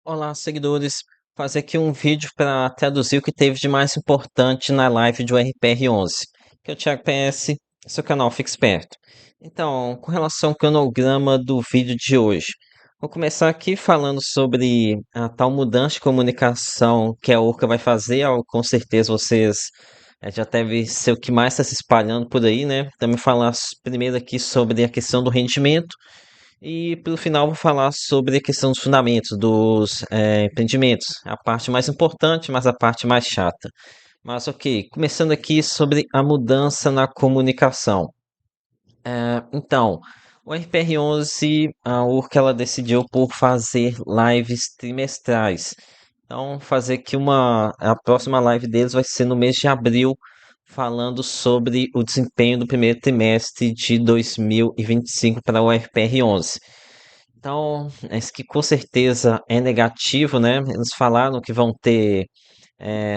Olá, seguidores. Fazer aqui um vídeo para traduzir o que teve de mais importante na live do RPR11, que é o Thiago PS, seu canal Fique Esperto. Então, com relação ao cronograma do vídeo de hoje, vou começar aqui falando sobre a tal mudança de comunicação que a Urca vai fazer. Com certeza vocês já deve ser o que mais está se espalhando por aí, né? Também falar primeiro aqui sobre a questão do rendimento e pelo final vou falar sobre a questão dos fundamentos dos empreendimentos, a parte mais importante, mas a parte mais chata. Mas ok, começando aqui sobre a mudança na comunicação. Então, o RPR11, a URC, ela decidiu por fazer lives trimestrais. Então, fazer aqui a próxima live deles vai ser no mês de abril, falando sobre o desempenho do primeiro trimestre de 2025 para o RPR11. Então, isso que com certeza é negativo, né? Eles falaram que vão ter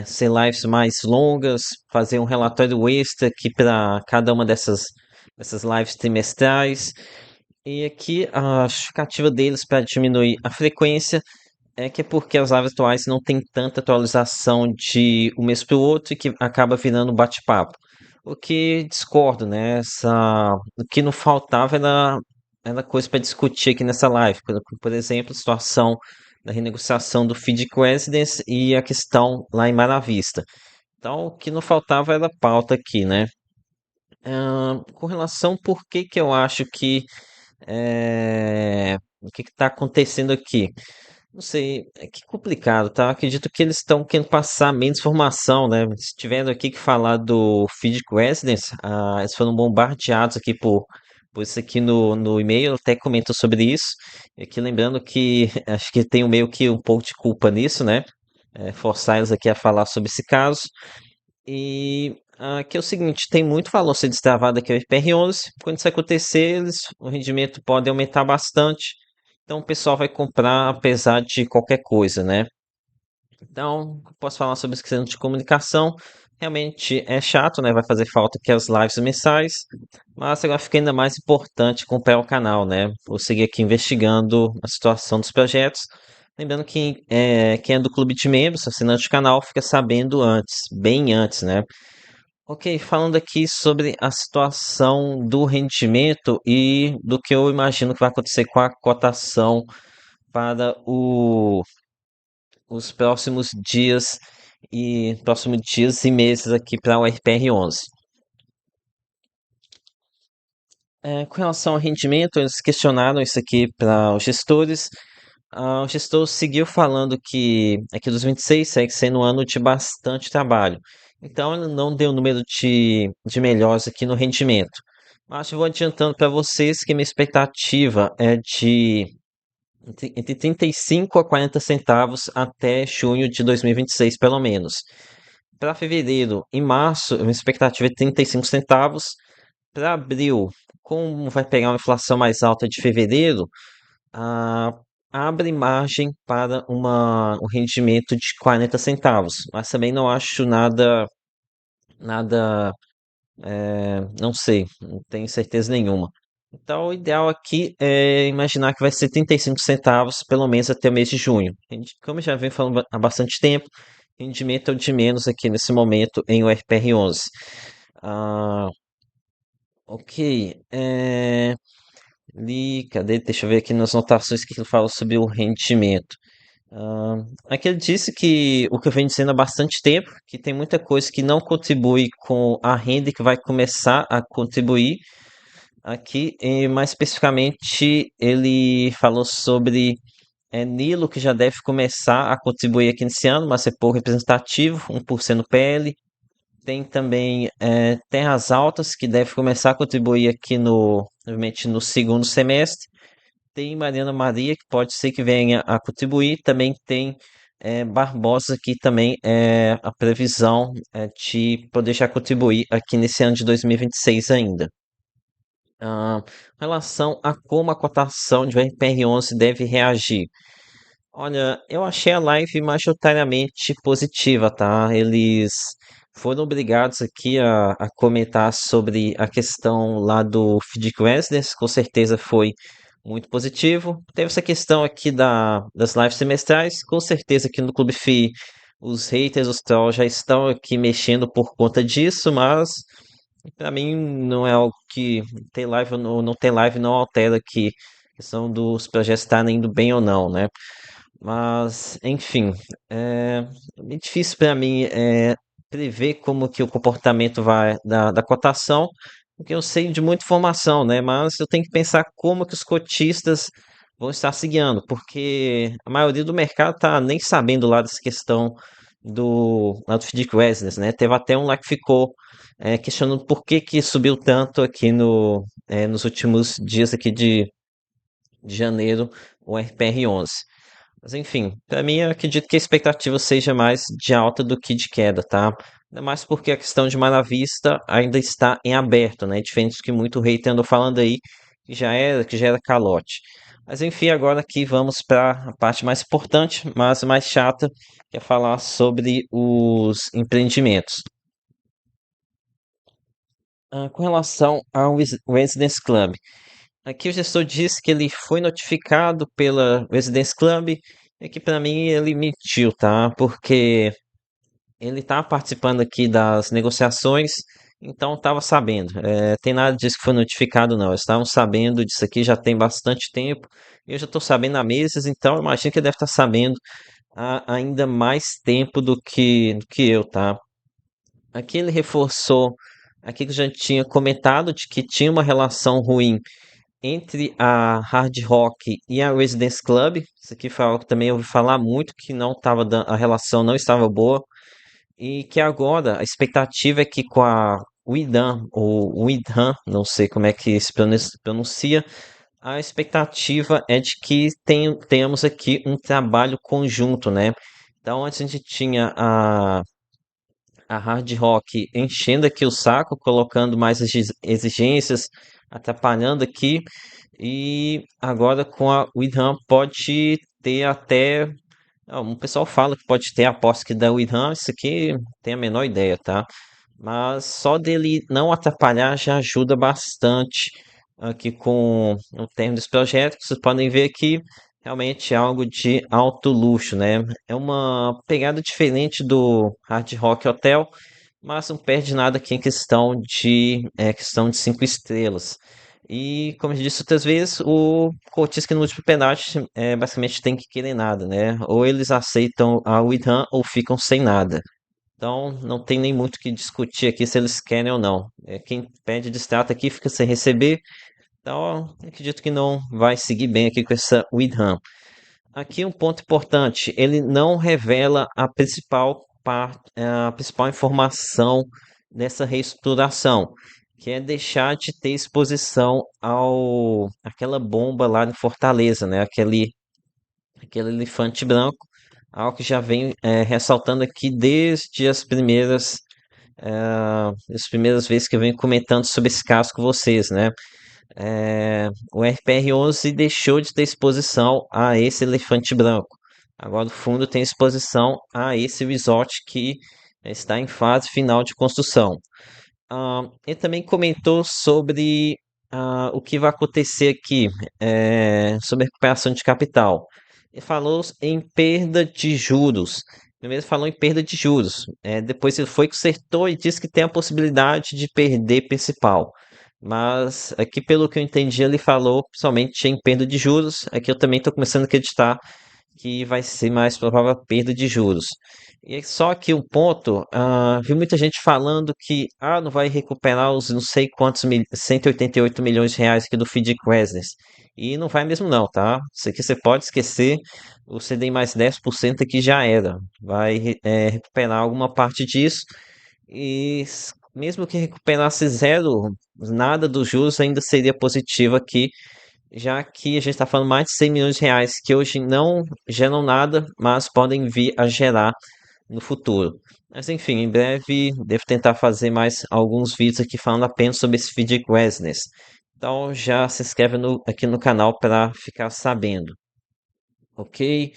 ser lives mais longas, fazer um relatório extra aqui para cada uma dessas lives trimestrais. E aqui a justificativa deles para diminuir a frequência é que é porque as lives atuais não tem tanta atualização de um mês para o outro e que acaba virando um bate-papo. O que discordo, né? O que não faltava era coisa para discutir aqui nessa live. Por exemplo, a situação da renegociação do FIDC Residence e a questão lá em Maravista. Então, o que não faltava era pauta aqui, né? Com relação por que que eu acho que o que está acontecendo aqui? Não sei, é que complicado, tá? Acredito que eles estão querendo passar menos informação, né? Se tiverem aqui que falar do Feed Residence, eles foram bombardeados aqui por isso aqui no e-mail, até comentou sobre isso. E aqui lembrando que acho que tem meio que um pouco de culpa nisso, né? Forçar eles aqui a falar sobre esse caso. E aqui é o seguinte, tem muito valor ser destravado aqui o FPR11. Quando isso acontecer, o rendimento pode aumentar bastante. Então o pessoal vai comprar apesar de qualquer coisa, né? Então, posso falar sobre essa questão de comunicação. Realmente é chato, né? Vai fazer falta aqui as lives mensais. Mas agora fica ainda mais importante acompanhar o canal, né? Vou seguir aqui investigando a situação dos projetos. Lembrando que quem é do clube de membros, assinante do canal, fica sabendo antes, bem antes, né? Ok, falando aqui sobre a situação do rendimento e do que eu imagino que vai acontecer com a cotação para os próximos dias e meses aqui para o RPR11. Com relação ao rendimento, eles questionaram isso aqui para os gestores. O gestor seguiu falando que aqui 2026 segue sendo um ano de bastante trabalho. Então, ele não deu número de melhores aqui no rendimento. Mas eu vou adiantando para vocês que minha expectativa é de entre 35 a 40 centavos até junho de 2026, pelo menos. Para fevereiro e março, a minha expectativa é 35 centavos. Para abril, como vai pegar uma inflação mais alta de fevereiro, ah, abre margem para um rendimento de 40 centavos. Mas também não acho nada, não sei, não tenho certeza nenhuma. Então, o ideal aqui é imaginar que vai ser 35 centavos, pelo menos até o mês de junho. Como eu já venho falando há bastante tempo, rendimento é o de menos aqui nesse momento em URPR11. Ah, ok. Cadê? Deixa eu ver aqui nas notações que ele fala sobre o rendimento. Aqui ele disse que o que eu venho dizendo há bastante tempo, que tem muita coisa que não contribui com a renda e que vai começar a contribuir aqui. E mais especificamente, ele falou sobre Nilo, que já deve começar a contribuir aqui nesse ano, mas é pouco representativo, 1% no PL. Tem também Terras Altas, que deve começar a contribuir aqui obviamente, no segundo semestre. Tem Mariana Maria, que pode ser que venha a contribuir. Também tem Barbosa, que também é a previsão de poder já contribuir aqui nesse ano de 2026 ainda. Em relação a como a cotação de RPR11 deve reagir. Olha, eu achei a live majoritariamente positiva, tá? Eles foram obrigados aqui a comentar sobre a questão lá do Feed Residence, com certeza foi muito positivo. Teve essa questão aqui das lives semestrais, com certeza aqui no Clube FI os haters, os trolls já estão aqui mexendo por conta disso, mas para mim não é algo que ter live ou não ter live não altera aqui a questão dos projetos estarem indo bem ou não, né? Mas, enfim, é bem difícil para mim prever como que o comportamento vai da cotação, porque eu sei de muita informação, né? Mas eu tenho que pensar como que os cotistas vão estar seguindo, porque a maioria do mercado tá nem sabendo lá dessa questão lá do FDIC Residence, né? Teve até um lá que ficou questionando por que que subiu tanto aqui nos últimos dias aqui de janeiro, o RPR11. Mas enfim, para mim eu acredito que a expectativa seja mais de alta do que de queda, tá? Ainda mais porque a questão de Mara Vista ainda está em aberto, né? Diferente do que muito hater andou falando aí, que já era calote. Mas enfim, agora aqui vamos para a parte mais importante, mas mais chata, que é falar sobre os empreendimentos. Com relação ao Residence Club, aqui o gestor disse que ele foi notificado pela Residence Club e que para mim ele mentiu, tá? Porque ele tá participando aqui das negociações, então estava sabendo. Tem nada disso que foi notificado, não. Eles estavam sabendo disso aqui já tem bastante tempo. Eu já estou sabendo há meses, então eu imagino que ele deve estar sabendo há ainda mais tempo do que eu, tá? Aqui ele reforçou aqui que eu já tinha comentado de que tinha uma relação ruim entre a Hard Rock e a Residence Club. Isso aqui foi algo que também eu ouvi falar muito, que não estava a relação não estava boa. E que agora a expectativa é que com a Widam, ou Widam, não sei como é que se pronuncia, a expectativa é de que tenhamos aqui um trabalho conjunto, né? Então, antes a gente tinha a Hard Rock enchendo aqui o saco, colocando mais exigências, atrapalhando aqui, e agora com a Widam pode ter até um pessoal fala que pode ter a aposta que dá o Irã, isso aqui tem a menor ideia, tá? Mas só dele não atrapalhar já ajuda bastante aqui com o termo desse projeto. Que Vocês podem ver aqui, realmente é algo de alto luxo, né? É uma pegada diferente do Hard Rock Hotel, mas não perde nada aqui em questão de 5 estrelas. E, como eu disse outras vezes, o cotista que no último penalti basicamente tem que querer nada, né? Ou eles aceitam a Witham ou ficam sem nada. Então, não tem nem muito o que discutir aqui se eles querem ou não. Quem pede distrato aqui fica sem receber. Então, eu acredito que não vai seguir bem aqui com essa Witham. Aqui um ponto importante, ele não revela a principal informação dessa reestruturação, que é deixar de ter exposição ao aquela bomba lá em Fortaleza, né? Aquele elefante branco, algo que já vem ressaltando aqui desde as primeiras vezes que eu venho comentando sobre esse caso com vocês, né? O RPR-11 deixou de ter exposição a esse elefante branco. Agora o fundo tem exposição a esse resort que está em fase final de construção. Ele também comentou sobre o que vai acontecer aqui, sobre a recuperação de capital. Ele falou em perda de juros. Primeiro falou em perda de juros. Depois ele foi consertou e disse que tem a possibilidade de perder principal. Mas aqui, pelo que eu entendi, ele falou somente em perda de juros. Aqui eu também estou começando a acreditar que vai ser mais provável a perda de juros. E só que um ponto, vi muita gente falando que não vai recuperar os não sei quantos 188 milhões de reais aqui do FDIC Residence. E não vai mesmo não, tá? Isso aqui você pode esquecer, o CDI mais 10% aqui já era. Vai recuperar alguma parte disso. E mesmo que recuperasse zero, nada dos juros ainda seria positivo aqui, já que a gente está falando mais de 100 milhões de reais, que hoje não geram nada, mas podem vir a gerar no futuro. Mas enfim, em breve devo tentar fazer mais alguns vídeos aqui falando apenas sobre esse feed Residence. Então já se inscreve aqui no canal para ficar sabendo, ok?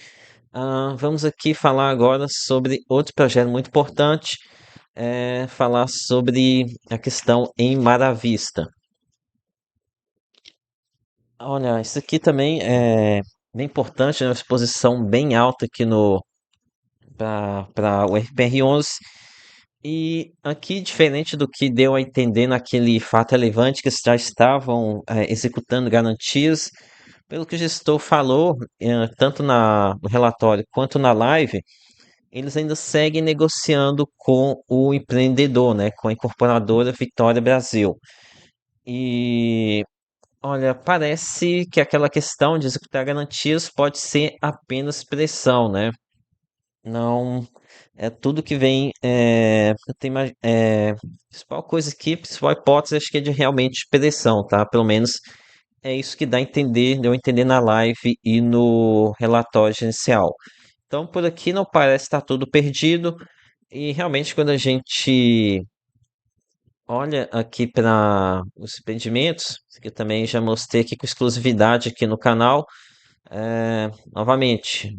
Vamos aqui falar agora sobre outro projeto muito importante, falar sobre a questão em Mar à Vista. Olha, isso aqui também é bem importante, né? Uma exposição bem alta aqui no para o RPR-11. E aqui, diferente do que deu a entender naquele fato relevante, que eles já estavam executando garantias, pelo que o gestor falou, tanto no relatório quanto na live, eles ainda seguem negociando com o empreendedor, né, com a incorporadora Vitória Brasil. E olha, parece que aquela questão de executar garantias pode ser apenas pressão, né? Não é tudo que vem. Principal coisa aqui, principal hipótese, acho que é de realmente pressão, tá? Pelo menos é isso que dá a entender, deu a entender na live e no relatório gerencial. Então, por aqui não parece estar tudo perdido. E realmente, quando a gente olha aqui para os empreendimentos, que eu também já mostrei aqui com exclusividade aqui no canal, novamente,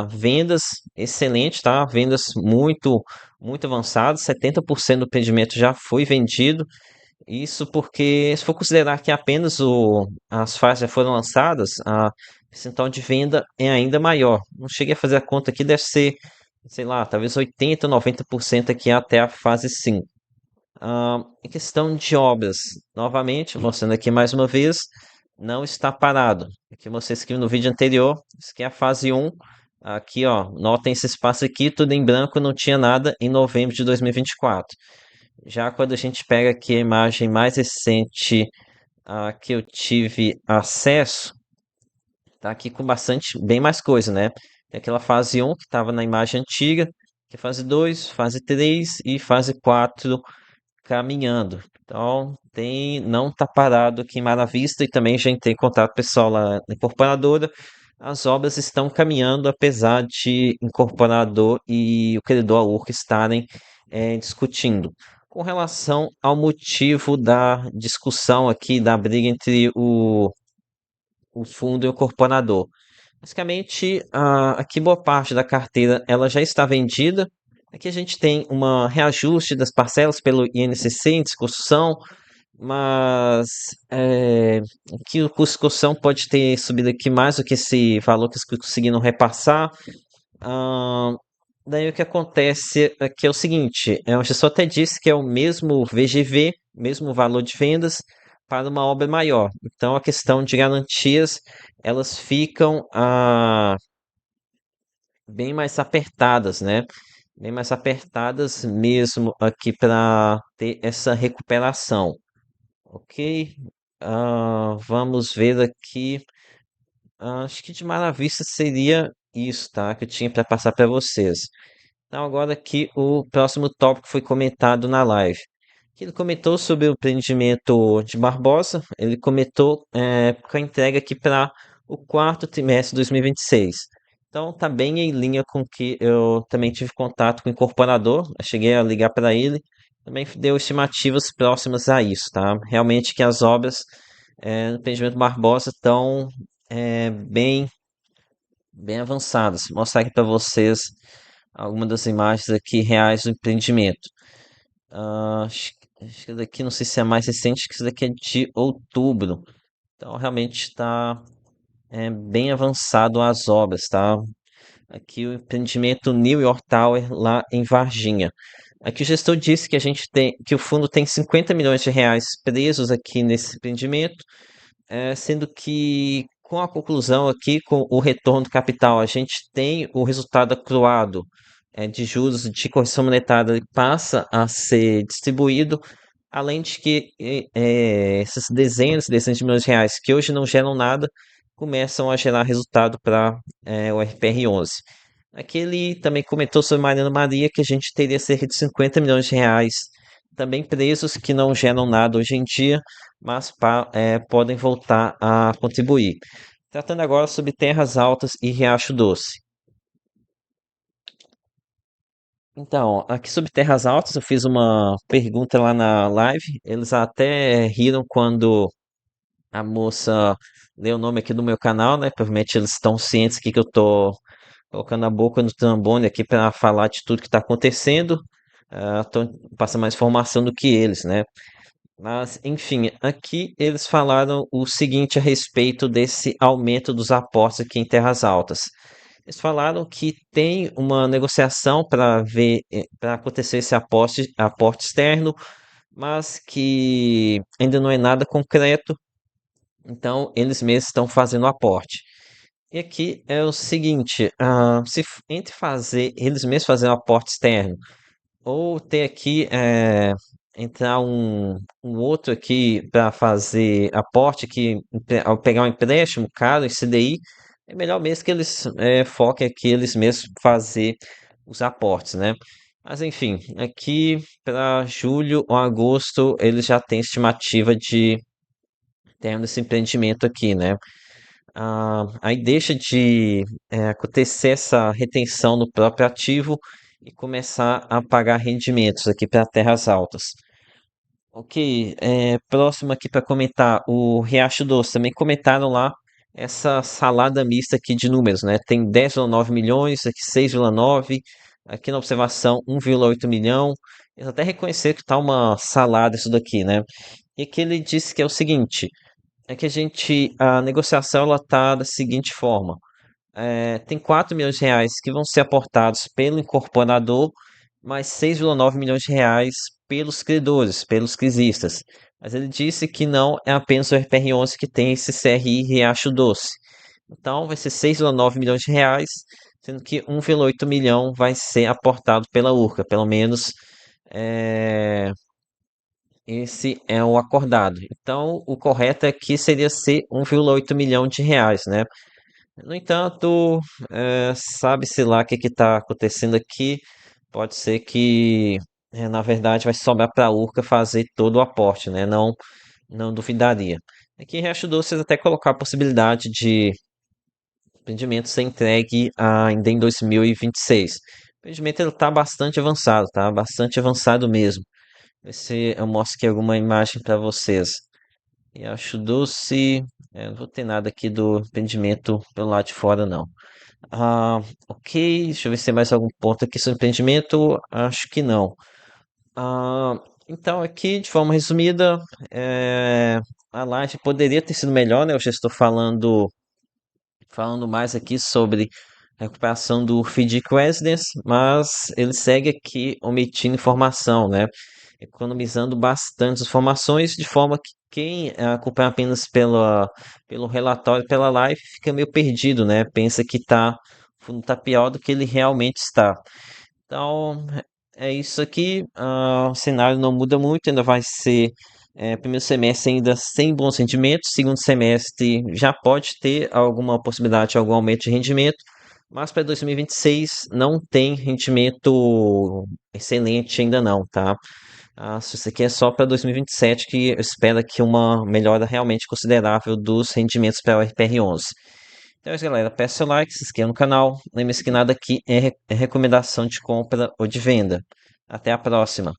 vendas excelente, tá? Vendas muito avançadas, 70% do empreendimento já foi vendido. Isso porque, se for considerar que apenas as faixas já foram lançadas, a percentual de venda é ainda maior. Não cheguei a fazer a conta aqui, deve ser, sei lá, talvez 80 ou 90% aqui até a fase 5. Em questão de obras, novamente, mostrando aqui mais uma vez, não está parado. Aqui você escreveu no vídeo anterior, isso aqui é a fase 1. Aqui, ó, notem esse espaço aqui, tudo em branco, não tinha nada em novembro de 2024. Já quando a gente pega aqui a imagem mais recente que eu tive acesso, tá aqui com bastante, bem mais coisa, né? Tem aquela fase 1 que estava na imagem antiga, que é fase 2, fase 3 e fase 4 caminhando. Então, não está parado aqui em Mara Vista e também já entrei em contato com o pessoal lá na incorporadora. As obras estão caminhando, apesar de incorporador e o credor a URC estarem discutindo. Com relação ao motivo da discussão aqui, da briga entre o fundo e o incorporador. Basicamente, aqui boa parte da carteira ela já está vendida. Aqui a gente tem uma reajuste das parcelas pelo INCC em discussão, mas aqui o custo de construção pode ter subido aqui mais do que esse valor que eles conseguiram repassar. Ah, daí o que acontece aqui é o seguinte, o gestor até disse que é o mesmo VGV, mesmo valor de vendas, para uma obra maior. Então a questão de garantias, elas ficam bem mais apertadas, né? Bem mais apertadas mesmo aqui para ter essa recuperação. Ok? Vamos ver aqui. Acho que de Mara seria isso, tá? Que eu tinha para passar para vocês. Então, agora aqui o próximo tópico foi comentado na live. Que ele comentou sobre o empreendimento de Barbosa. Ele comentou com a entrega aqui para o quarto trimestre de 2026. Então, tá bem em linha com que eu também tive contato com o incorporador. Eu cheguei a ligar para ele. Também deu estimativas próximas a isso, tá? Realmente que as obras no empreendimento Barbosa estão bem avançadas. Vou mostrar aqui para vocês algumas das imagens aqui reais do empreendimento. Acho que daqui, não sei se é mais recente, que isso daqui é de outubro. Então, realmente está bem avançado as obras, tá? Aqui o empreendimento New York Tower, lá em Varginha. Aqui o gestor disse que a gente tem, que o fundo tem 50 milhões de reais presos aqui nesse empreendimento, sendo que com a conclusão aqui, com o retorno do capital, a gente tem o resultado acruado de juros de correção monetária, ele passa a ser distribuído, além de que essas dezenas de milhões de reais que hoje não geram nada, começam a gerar resultado para o RPR-11. Aqui ele também comentou sobre Mariana Maria que a gente teria cerca de 50 milhões de reais também presos que não geram nada hoje em dia, mas podem voltar a contribuir. Tratando agora sobre Terras Altas e Riacho Doce. Então, aqui sobre Terras Altas, eu fiz uma pergunta lá na live. Eles até riram quando a moça leu o nome aqui do meu canal, né? Provavelmente eles estão cientes aqui que eu tô colocando a boca no trombone aqui para falar de tudo que está acontecendo. Tô passando mais informação do que eles, né? Mas, enfim, aqui eles falaram o seguinte a respeito desse aumento dos aportes aqui em Terras Altas. Eles falaram que tem uma negociação para ver, para acontecer esse aporte externo, mas que ainda não é nada concreto, então eles mesmos estão fazendo o aporte. E aqui é o seguinte, entre fazer, eles mesmos fazendo o aporte externo, ou ter aqui, entrar um outro aqui para fazer aporte, que ao pegar um empréstimo caro, esse daí, é melhor mesmo que eles foquem aqui, eles mesmos fazer os aportes, né? Mas enfim, aqui para julho ou agosto, eles já têm estimativa de ter esse empreendimento aqui, né? Aí deixa de acontecer essa retenção no próprio ativo e começar a pagar rendimentos aqui para terras altas. Ok, próximo aqui para comentar, o Riacho Doce, também comentaram lá essa salada mista aqui de números, né? Tem 10,9 milhões, aqui 6,9, aqui na observação 1,8 milhão. Eles até reconheceram que tá uma salada isso daqui, né? E aqui ele disse que é o seguinte, a negociação ela tá da seguinte forma. Tem 4 milhões de reais que vão ser aportados pelo incorporador, mais 6,9 milhões de reais pelos credores, pelos crisistas. Mas ele disse que não é apenas o RPR11 que tem esse CRI Riacho Doce. Então vai ser 6,9 milhões de reais, sendo que 1,8 milhão vai ser aportado pela Urca, pelo menos é, esse é o acordado. Então o correto aqui seria ser 1,8 milhão de reais, né? No entanto, sabe-se lá o que está acontecendo aqui. Pode ser que, na verdade, vai sobrar para a Urca fazer todo o aporte, né? Não, não duvidaria. Aqui em Riacho Doce, até colocar a possibilidade de o empreendimento ser entregue ainda em 2026. O empreendimento está bastante avançado, tá? Bastante avançado mesmo. Eu mostro aqui alguma imagem para vocês. Riacho Doce, não vou ter nada aqui do empreendimento pelo lado de fora, não. Ok, deixa eu ver se tem mais algum ponto aqui sobre empreendimento. Acho que não. Ah, então, aqui, de forma resumida, a live poderia ter sido melhor, né? Eu já estou falando mais aqui sobre a recuperação do FDIC Residence, mas ele segue aqui omitindo informação, né? Economizando bastante informações, de forma que quem acompanha apenas pelo relatório, pela live, fica meio perdido, né? Pensa que o fundo tá pior do que ele realmente está. Então, é isso aqui. O cenário não muda muito, ainda vai ser primeiro semestre ainda sem bons rendimentos, segundo semestre já pode ter alguma possibilidade de algum aumento de rendimento, mas para 2026 não tem rendimento excelente ainda não, tá? Isso aqui é só para 2027 que espera que uma melhora realmente considerável dos rendimentos para o RPR11. Então é isso, galera. Peça seu like, se inscreva no canal. Lembre-se que nada aqui é recomendação de compra ou de venda. Até a próxima.